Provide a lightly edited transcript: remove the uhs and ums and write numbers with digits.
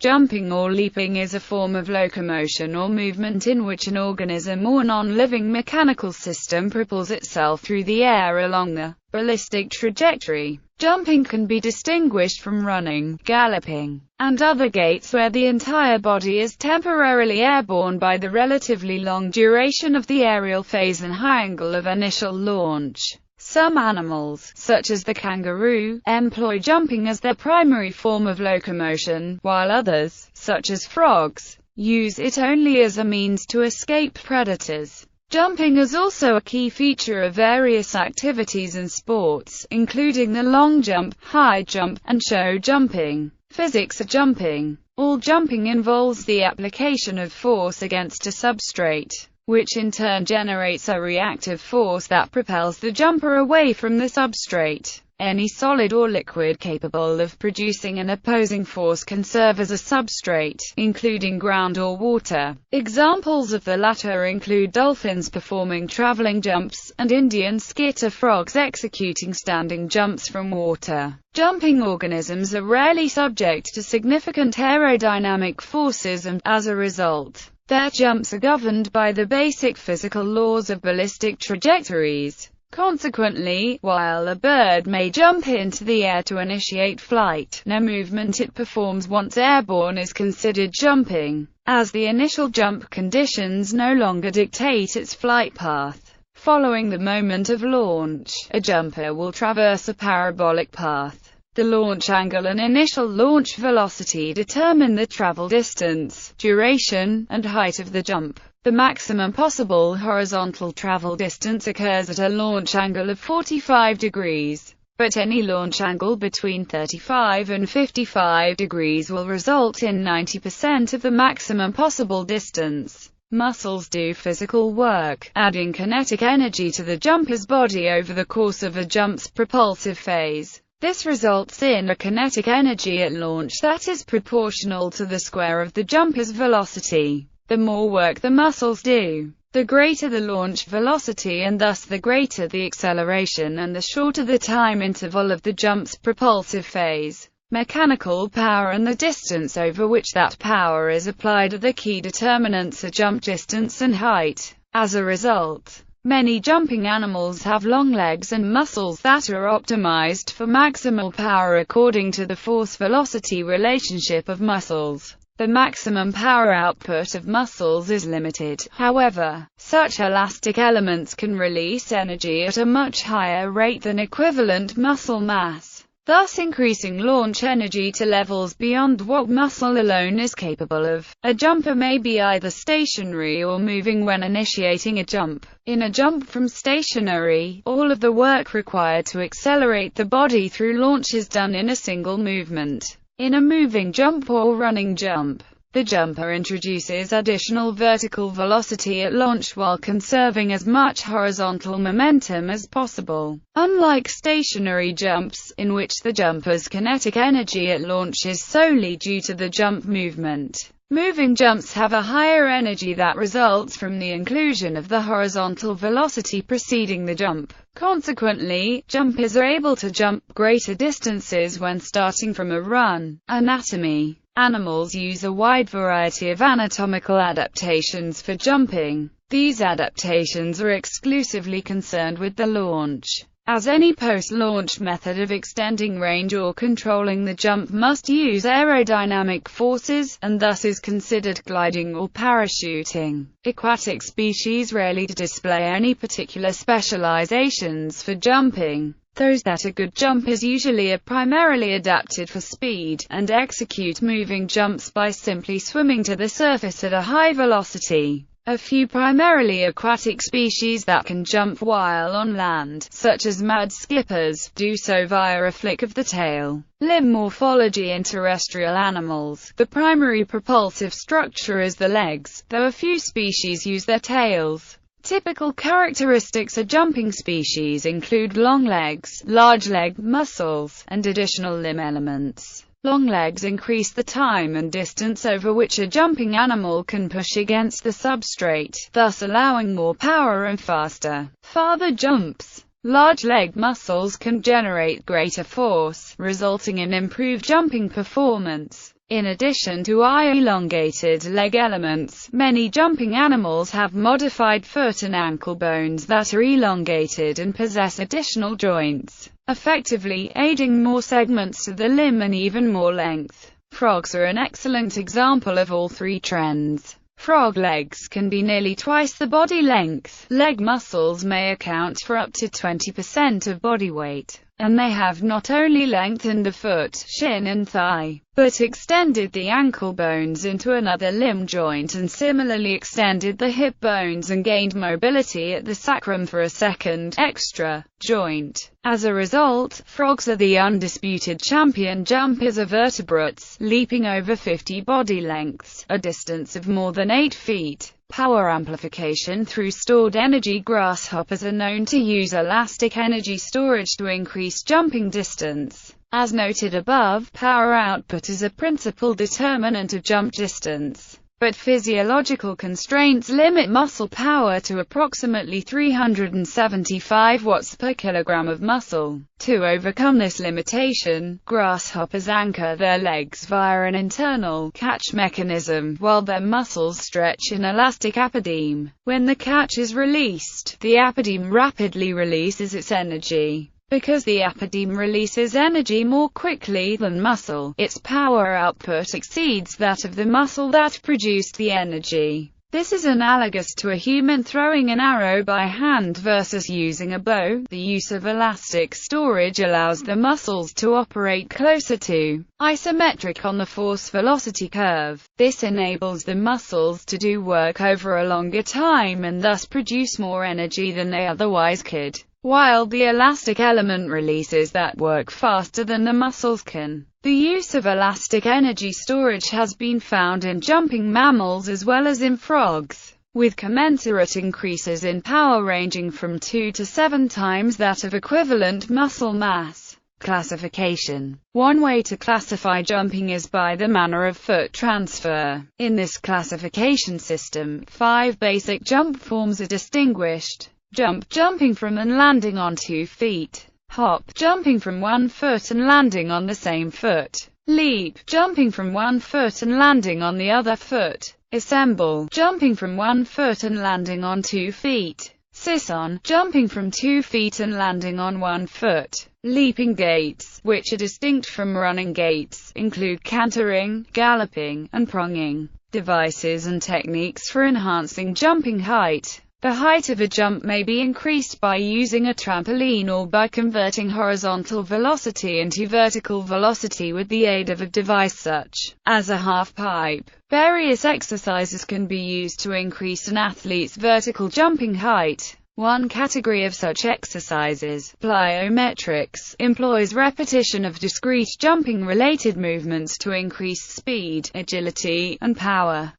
Jumping or leaping is a form of locomotion or movement in which an organism or non-living mechanical system propels itself through the air along a ballistic trajectory. Jumping can be distinguished from running, galloping, and other gaits where the entire body is temporarily airborne by the relatively long duration of the aerial phase and high angle of initial launch. Some animals, such as the kangaroo, employ jumping as their primary form of locomotion, while others, such as frogs, use it only as a means to escape predators. Jumping is also a key feature of various activities and sports, including the long jump, high jump, and show jumping. Physics of jumping. All jumping involves the application of force against a substrate, which in turn generates a reactive force that propels the jumper away from the substrate. Any solid or liquid capable of producing an opposing force can serve as a substrate, including ground or water. Examples of the latter include dolphins performing traveling jumps, and Indian skitter frogs executing standing jumps from water. Jumping organisms are rarely subject to significant aerodynamic forces and, as a result, their jumps are governed by the basic physical laws of ballistic trajectories. Consequently, while a bird may jump into the air to initiate flight, no movement it performs once airborne is considered jumping, as the initial jump conditions no longer dictate its flight path. Following the moment of launch, a jumper will traverse a parabolic path. The launch angle and initial launch velocity determine the travel distance, duration, and height of the jump. The maximum possible horizontal travel distance occurs at a launch angle of 45 degrees, but any launch angle between 35 and 55 degrees will result in 90% of the maximum possible distance. Muscles do physical work, adding kinetic energy to the jumper's body over the course of a jump's propulsive phase. This results in a kinetic energy at launch that is proportional to the square of the jumper's velocity. The more work the muscles do, the greater the launch velocity and thus the greater the acceleration and the shorter the time interval of the jump's propulsive phase. Mechanical power and the distance over which that power is applied are the key determinants of jump distance and height. As a result, many jumping animals have long legs and muscles that are optimized for maximal power according to the force-velocity relationship of muscles. The maximum power output of muscles is limited, however. Such elastic elements can release energy at a much higher rate than equivalent muscle mass, thus increasing launch energy to levels beyond what muscle alone is capable of. A jumper may be either stationary or moving when initiating a jump. In a jump from stationary, all of the work required to accelerate the body through launch is done in a single movement. In a moving jump or running jump, the jumper introduces additional vertical velocity at launch while conserving as much horizontal momentum as possible. Unlike stationary jumps, in which the jumper's kinetic energy at launch is solely due to the jump movement, moving jumps have a higher energy that results from the inclusion of the horizontal velocity preceding the jump. Consequently, jumpers are able to jump greater distances when starting from a run. Anatomy. Animals use a wide variety of anatomical adaptations for jumping. These adaptations are exclusively concerned with the launch, as any post-launch method of extending range or controlling the jump must use aerodynamic forces, and thus is considered gliding or parachuting. Aquatic species rarely display any particular specializations for jumping. Those that are good jumpers usually are primarily adapted for speed, and execute moving jumps by simply swimming to the surface at a high velocity. A few primarily aquatic species that can jump while on land, such as mud skippers, do so via a flick of the tail. Limb morphology. In terrestrial animals, the primary propulsive structure is the legs, though a few species use their tails. Typical characteristics of jumping species include long legs, large leg muscles, and additional limb elements. Long legs increase the time and distance over which a jumping animal can push against the substrate, thus allowing more power and faster, farther jumps. Large leg muscles can generate greater force, resulting in improved jumping performance. In addition to elongated leg elements, many jumping animals have modified foot and ankle bones that are elongated and possess additional joints, effectively aiding more segments to the limb and even more length. Frogs are an excellent example of all three trends. Frog legs can be nearly twice the body length. Leg muscles may account for up to 20% of body weight, and they have not only lengthened the foot, shin and thigh, but extended the ankle bones into another limb joint and similarly extended the hip bones and gained mobility at the sacrum for a second, extra, joint. As a result, frogs are the undisputed champion jumpers of vertebrates, leaping over 50 body lengths, a distance of more than 8 feet. Power amplification through stored energy. Grasshoppers are known to use elastic energy storage to increase jumping distance. As noted above, power output is a principal determinant of jump distance, but physiological constraints limit muscle power to approximately 375 watts per kilogram of muscle. To overcome this limitation, grasshoppers anchor their legs via an internal catch mechanism, while their muscles stretch an elastic apodeme. When the catch is released, the apodeme rapidly releases its energy. Because the apodeme releases energy more quickly than muscle, its power output exceeds that of the muscle that produced the energy. This is analogous to a human throwing an arrow by hand versus using a bow. The use of elastic storage allows the muscles to operate closer to isometric on the force-velocity curve. This enables the muscles to do work over a longer time and thus produce more energy than they otherwise could, while the elastic element releases that work faster than the muscles can. The use of elastic energy storage has been found in jumping mammals as well as in frogs, with commensurate increases in power ranging from 2 to 7 times that of equivalent muscle mass. Classification. One way to classify jumping is by the manner of foot transfer. In this classification system, 5 basic jump forms are distinguished. Jump, jumping from and landing on 2 feet. Hop, jumping from 1 foot and landing on the same foot. Leap, jumping from 1 foot and landing on the other foot. Assemble, jumping from 1 foot and landing on 2 feet. Sisson, jumping from 2 feet and landing on 1 foot. Leaping gaits, which are distinct from running gaits, include cantering, galloping, and pronging. Devices and techniques for enhancing jumping height. The height of a jump may be increased by using a trampoline or by converting horizontal velocity into vertical velocity with the aid of a device such as a half pipe. Various exercises can be used to increase an athlete's vertical jumping height. One category of such exercises, plyometrics, employs repetition of discrete jumping-related movements to increase speed, agility, and power.